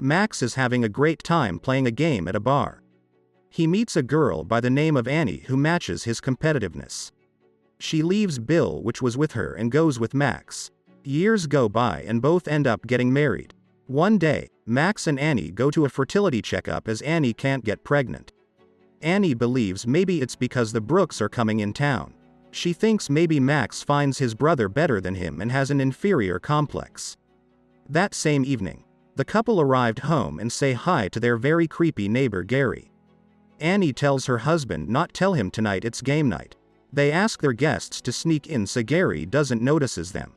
Max is having a great time playing a game at a bar. He meets a girl by the name of Annie who matches his competitiveness. She leaves Bill, which was with her, and goes with Max. Years go by and both end up getting married. One day, Max and Annie go to a fertility checkup as Annie can't get pregnant. Annie believes maybe it's because the Brooks are coming in town. She thinks maybe Max finds his brother better than him and has an inferior complex. That same evening, the couple arrived home and say hi to their very creepy neighbor Gary. Annie tells her husband not tell him tonight it's game night. They ask their guests to sneak in so Gary doesn't notices them.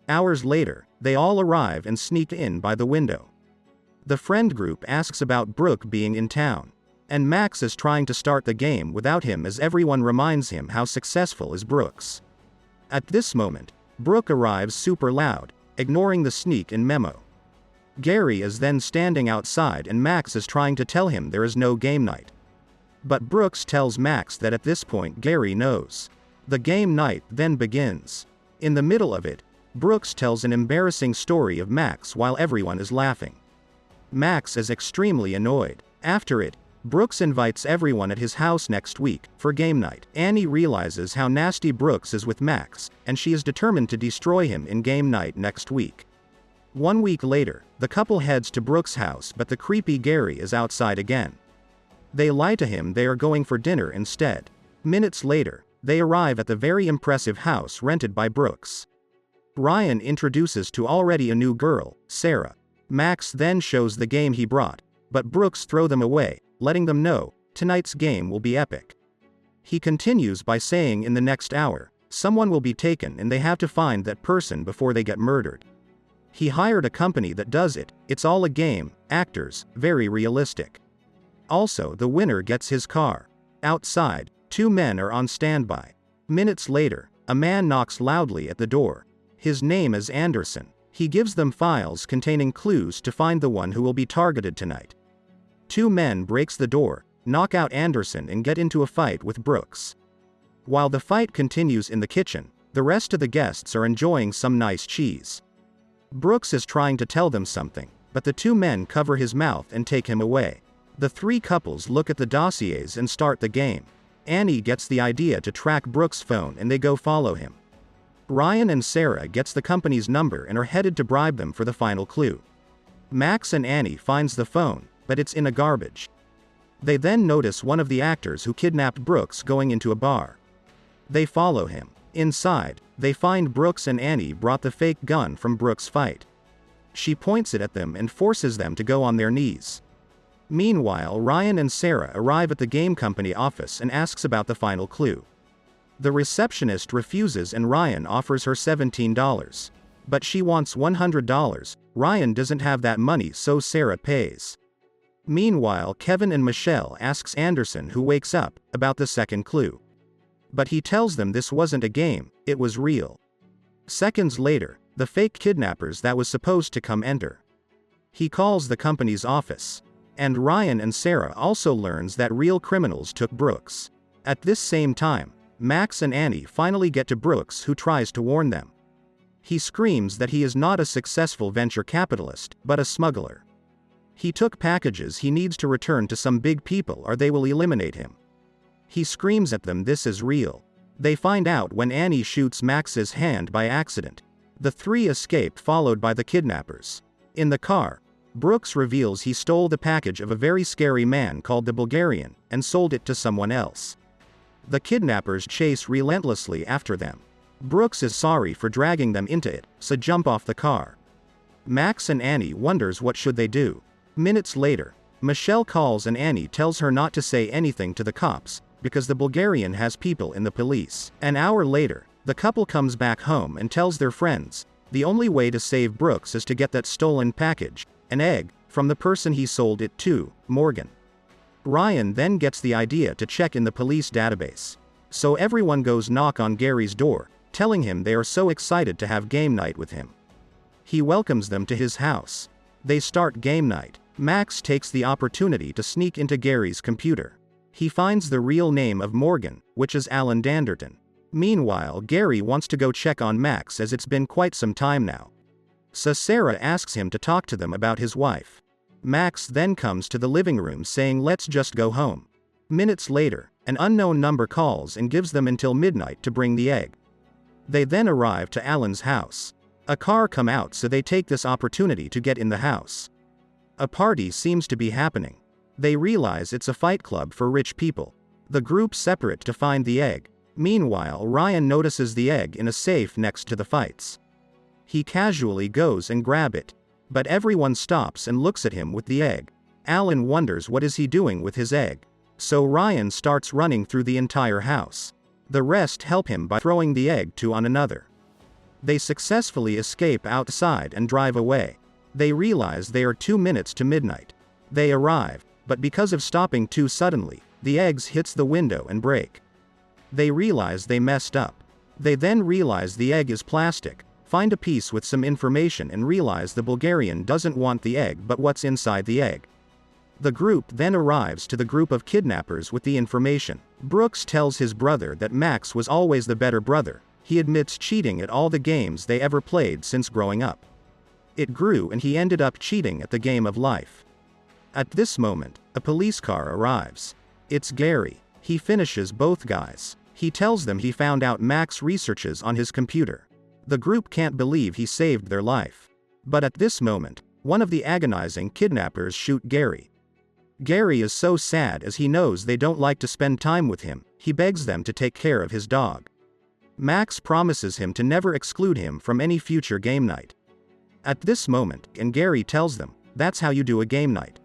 Hours later, they all arrive and sneak in by the window. The friend group asks about Brooke being in town, and Max is trying to start the game without him as everyone reminds him how successful is Brooks. At this moment, Brooke arrives super loud, ignoring the sneak in memo. Gary is then standing outside and Max is trying to tell him there is no game night. But Brooks tells Max that at this point Gary knows. The game night then begins. In the middle of it, Brooks tells an embarrassing story of Max while everyone is laughing. Max is extremely annoyed. After it, Brooks invites everyone at his house next week for game night. Annie realizes how nasty Brooks is with Max, and she is determined to destroy him in game night next week. 1 week later, the couple heads to Brooks' house, but the creepy Gary is outside again. They lie to him they are going for dinner instead. Minutes later, they arrive at the very impressive house rented by Brooks. Ryan introduces to already a new girl, Sarah. Max then shows the game he brought, but Brooks throw them away, letting them know, tonight's game will be epic. He continues by saying in the next hour, someone will be taken and they have to find that person before they get murdered. He hired a company that does it, it's all a game, actors, very realistic. Also, the winner gets his car. Outside, 2 men are on standby. Minutes later, a man knocks loudly at the door. His name is Anderson. He gives them files containing clues to find the one who will be targeted tonight. 2 men breaks the door, knock out Anderson and get into a fight with Brooks. While the fight continues in the kitchen, the rest of the guests are enjoying some nice cheese. Brooks is trying to tell them something, but the 2 men cover his mouth and take him away. The 3 couples look at the dossiers and start the game. Annie gets the idea to track Brooks' phone and they go follow him. Ryan and Sarah gets the company's number and are headed to bribe them for the final clue. Max and Annie finds the phone, but it's in a garbage. They then notice one of the actors who kidnapped Brooks going into a bar. They follow him. Inside, they find Brooks and Annie brought the fake gun from Brooks' fight. She points it at them and forces them to go on their knees. Meanwhile, Ryan and Sarah arrive at the game company office and asks about the final clue. The receptionist refuses and Ryan offers her $17. But she wants $100. Ryan doesn't have that money, so Sarah pays. Meanwhile, Kevin and Michelle asks Anderson, who wakes up, about the second clue. But he tells them this wasn't a game, it was real. Seconds later, the fake kidnappers that was supposed to come enter. He calls the company's office. And Ryan and Sarah also learns that real criminals took Brooks. At this same time, Max and Annie finally get to Brooks, who tries to warn them. He screams that he is not a successful venture capitalist, but a smuggler. He took packages he needs to return to some big people or they will eliminate him. He screams at them this is real. They find out when Annie shoots Max's hand by accident. The 3 escape followed by the kidnappers. In the car, Brooks reveals he stole the package of a very scary man called the Bulgarian, and sold it to someone else. The kidnappers chase relentlessly after them. Brooks is sorry for dragging them into it, so jump off the car. Max and Annie wonders what should they do. Minutes later, Michelle calls and Annie tells her not to say anything to the cops, because the Bulgarian has people in the police. An hour later, the couple comes back home and tells their friends, the only way to save Brooks is to get that stolen package, an egg, from the person he sold it to, Morgan. Ryan then gets the idea to check in the police database. So everyone goes knock on Gary's door, telling him they are so excited to have game night with him. He welcomes them to his house. They start game night. Max takes the opportunity to sneak into Gary's computer. He finds the real name of Morgan, which is Alan Danderton. Meanwhile, Gary wants to go check on Max as it's been quite some time now. So Sarah asks him to talk to them about his wife. Max then comes to the living room saying let's just go home. Minutes later, an unknown number calls and gives them until midnight to bring the egg. They then arrive to Alan's house. A car come out so they take this opportunity to get in the house. A party seems to be happening. They realize it's a fight club for rich people. The group separate to find the egg. Meanwhile, Ryan notices the egg in a safe next to the fights. He casually goes and grab it. But everyone stops and looks at him with the egg. Alan wonders what is he doing with his egg. So Ryan starts running through the entire house. The rest help him by throwing the egg to on another. They successfully escape outside and drive away. They realize they are 2 minutes to midnight. They arrive, but because of stopping too suddenly, the eggs hits the window and break. They realize they messed up. They then realize the egg is plastic, find a piece with some information and realize the Bulgarian doesn't want the egg but what's inside the egg. The group then arrives to the group of kidnappers with the information. Brooks tells his brother that Max was always the better brother. He admits cheating at all the games they ever played since growing up. It grew and he ended up cheating at the game of life. At this moment, a police car arrives. It's Gary. He finishes both guys. He tells them he found out Max researches on his computer. The group can't believe he saved their life. But at this moment, one of the agonizing kidnappers shoot Gary. Gary is so sad as he knows they don't like to spend time with him. He begs them to take care of his dog. Max promises him to never exclude him from any future game night. At this moment, and Gary tells them, that's how you do a game night.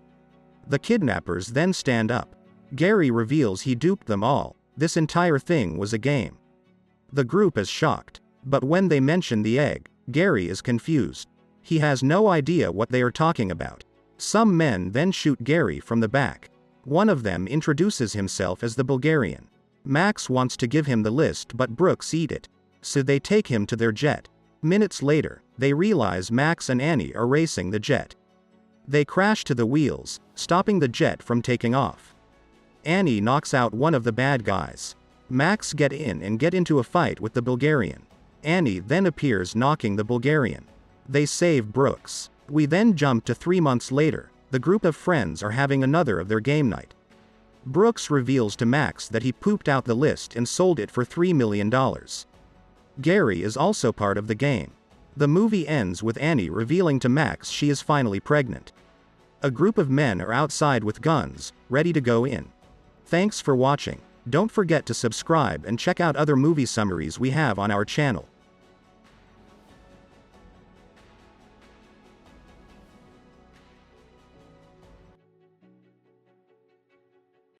The kidnappers then stand up. Gary reveals he duped them all. This entire thing was a game. The group is shocked. But when they mention the egg, Gary is confused. He has no idea what they are talking about. Some men then shoot Gary from the back. One of them introduces himself as the Bulgarian. Max wants to give him the list but Brooks eat it. So they take him to their jet. Minutes later, they realize Max and Annie are racing the jet. They crash to the wheels, stopping the jet from taking off. Annie knocks out one of the bad guys. Max get in and get into a fight with the Bulgarian. Annie then appears knocking the Bulgarian. They save Brooks. We then jump to 3 months later. The group of friends are having another of their game night. Brooks reveals to Max that he pooped out the list and sold it for $3 million. Gary is also part of the game. The movie ends with Annie revealing to Max she is finally pregnant. A group of men are outside with guns, ready to go in. Thanks for watching. Don't forget to subscribe and check out other movie summaries we have on our channel.